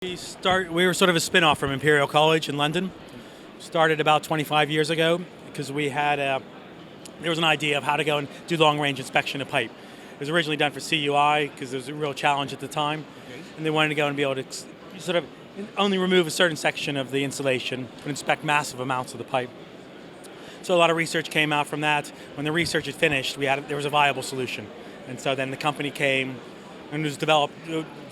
We were sort of a spin-off from Imperial College in London. Started about 25 years ago because there was an idea of how to go and do long-range inspection of pipe. It was originally done for CUI because there was a real challenge at the time, and they wanted to go and be able to sort of only remove a certain section of the insulation but inspect massive amounts of the pipe. So a lot of research came out from that. When the research had finished, there was a viable solution, and so then the company came and was developed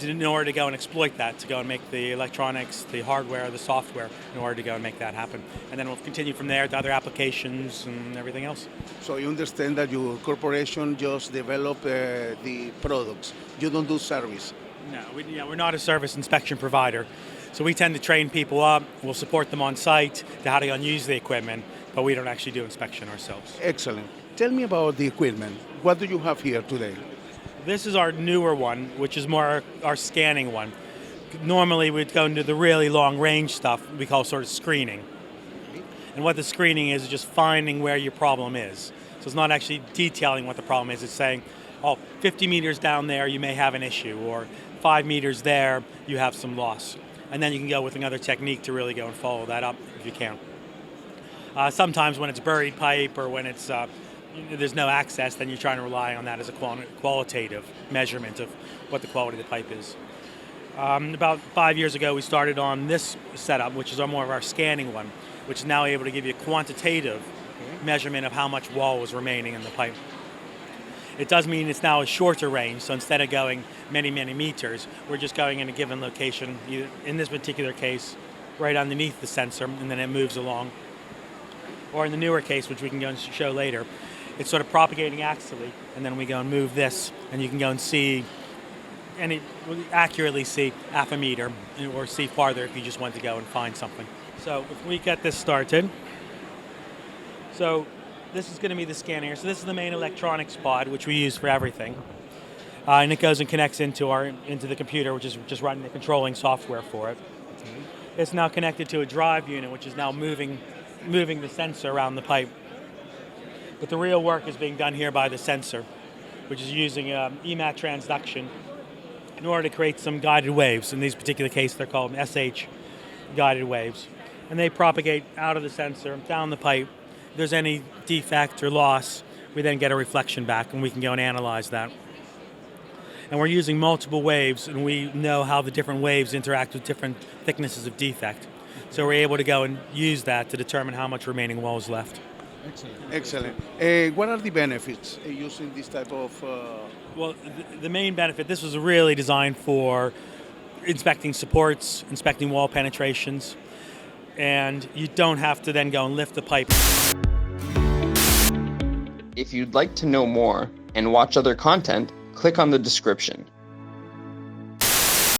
in order to go and exploit that, to go and make the electronics, the hardware, the software, in order to go and make that happen. And then we'll continue from there to other applications and everything else. So you understand that your corporation just develop the products. You don't do service. No, we're not a service inspection provider. So we tend to train people up. We'll support them on site to how to go and use the equipment, but we don't actually do inspection ourselves. Excellent. Tell me about the equipment. What do you have here today? This is our newer one, which is more our scanning one. Normally we'd go into the really long range stuff we call sort of screening. And what the screening is just finding where your problem is. So it's not actually detailing what the problem is. It's saying, 50 meters down there you may have an issue, or 5 meters there you have some loss. And then you can go with another technique to really go and follow that up if you can. Sometimes when it's buried pipe or when it's there's no access, then you're trying to rely on that as a qualitative measurement of what the quality of the pipe is. About 5 years ago, we started on this setup, which is more of our scanning one, which is now able to give you a quantitative measurement of how much wall was remaining in the pipe. It does mean it's now a shorter range, so instead of going many, many meters, we're just going in a given location, in this particular case, right underneath the sensor, and then it moves along. Or in the newer case, which we can go and show later, it's sort of propagating axially, and then we go and move this, and you can go and accurately see half a meter, or see farther if you just want to go and find something. So if we get this started, so this is going to be the scanner here. So this is the main electronics pod, which we use for everything, and it goes and connects into the computer, which is just running the controlling software for it. It's now connected to a drive unit, which is now moving the sensor around the pipe. But the real work is being done here by the sensor, which is using EMAT transduction in order to create some guided waves. In these particular cases, they're called SH guided waves. And they propagate out of the sensor, down the pipe. If there's any defect or loss, we then get a reflection back, and we can go and analyze that. And we're using multiple waves, and we know how the different waves interact with different thicknesses of defect. So we're able to go and use that to determine how much remaining wall is left. Excellent. What are the benefits using this type of... Well, the main benefit, this was really designed for inspecting supports, inspecting wall penetrations, and you don't have to then go and lift the pipe. If you'd like to know more and watch other content, click on the description.